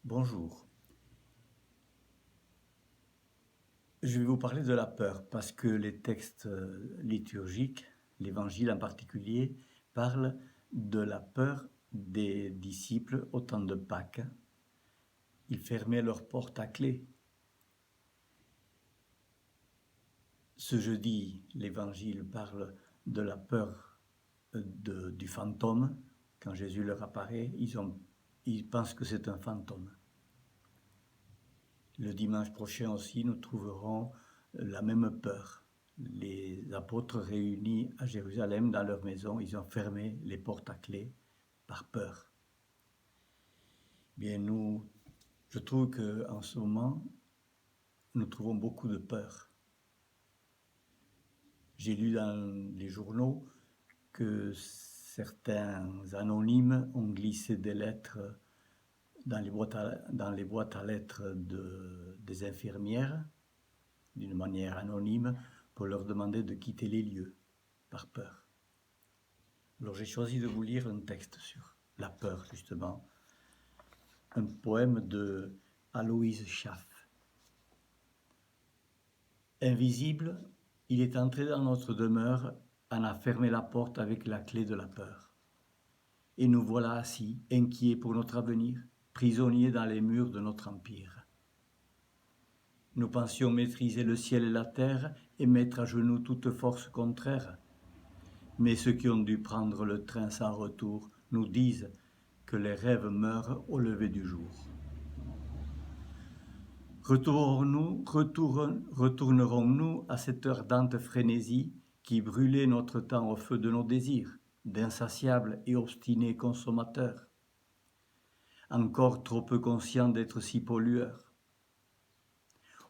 Bonjour. Je vais vous parler de la peur parce que les textes liturgiques, l'Évangile en particulier, parlent de la peur des disciples au temps de Pâques. Ils fermaient leurs portes à clé. Ce jeudi, l'Évangile parle de la peur du fantôme. Quand Jésus leur apparaît, ils pensent que c'est un fantôme. Le dimanche prochain aussi, nous trouverons la même peur. Les apôtres réunis à Jérusalem dans leur maison, ils ont fermé les portes à clé par peur. Bien, je trouve qu'en ce moment, nous trouvons beaucoup de peur. J'ai lu dans les journaux que certains anonymes ont glissé des lettres dans les boîtes à lettres des infirmières, d'une manière anonyme, pour leur demander de quitter les lieux, par peur. Alors j'ai choisi de vous lire un texte sur la peur, justement, un poème de Aloïse Schaff. Invisible, il est entré dans notre demeure, en a fermé la porte avec la clé de la peur. Et nous voilà assis, inquiets pour notre avenir, prisonniers dans les murs de notre empire. Nous pensions maîtriser le ciel et la terre et mettre à genoux toute force contraire. Mais ceux qui ont dû prendre le train sans retour nous disent que les rêves meurent au lever du jour. Retournerons-nous à cette ardente frénésie qui brûlait notre temps au feu de nos désirs, d'insatiables et obstinés consommateurs, encore trop peu conscients d'être si pollueurs?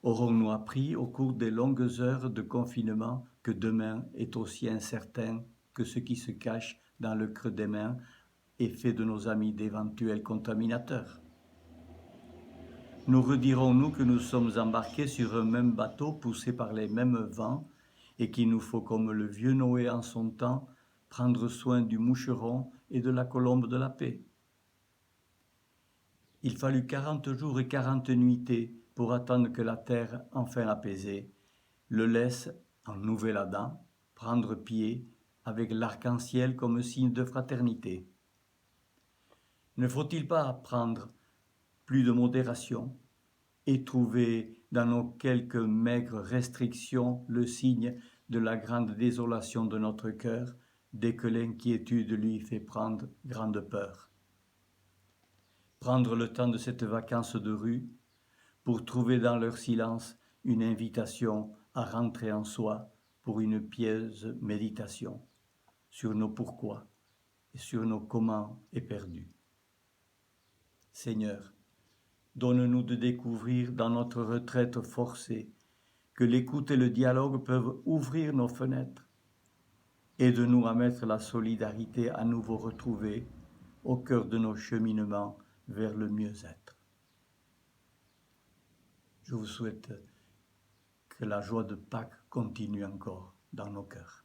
Aurons-nous appris au cours des longues heures de confinement que demain est aussi incertain que ce qui se cache dans le creux des mains et fait de nos amis d'éventuels contaminateurs? Nous redirons-nous que nous sommes embarqués sur un même bateau poussé par les mêmes vents et qu'il nous faut, comme le vieux Noé en son temps, prendre soin du moucheron et de la colombe de la paix? Il fallut 40 jours et 40 nuitées pour attendre que la terre, enfin apaisée, le laisse, en nouvel Adam, prendre pied avec l'arc-en-ciel comme signe de fraternité. Ne faut-il pas apprendre plus de modération et trouver dans nos quelques maigres restrictions le signe de la grande désolation de notre cœur dès que l'inquiétude lui fait prendre grande peur? Prendre le temps de cette vacance de rue pour trouver dans leur silence une invitation à rentrer en soi pour une pieuse méditation sur nos pourquoi et sur nos comment éperdus. Seigneur, donne-nous de découvrir dans notre retraite forcée que l'écoute et le dialogue peuvent ouvrir nos fenêtres. Aide-nous à mettre la solidarité à nouveau retrouvée au cœur de nos cheminements vers le mieux-être. Je vous souhaite que la joie de Pâques continue encore dans nos cœurs.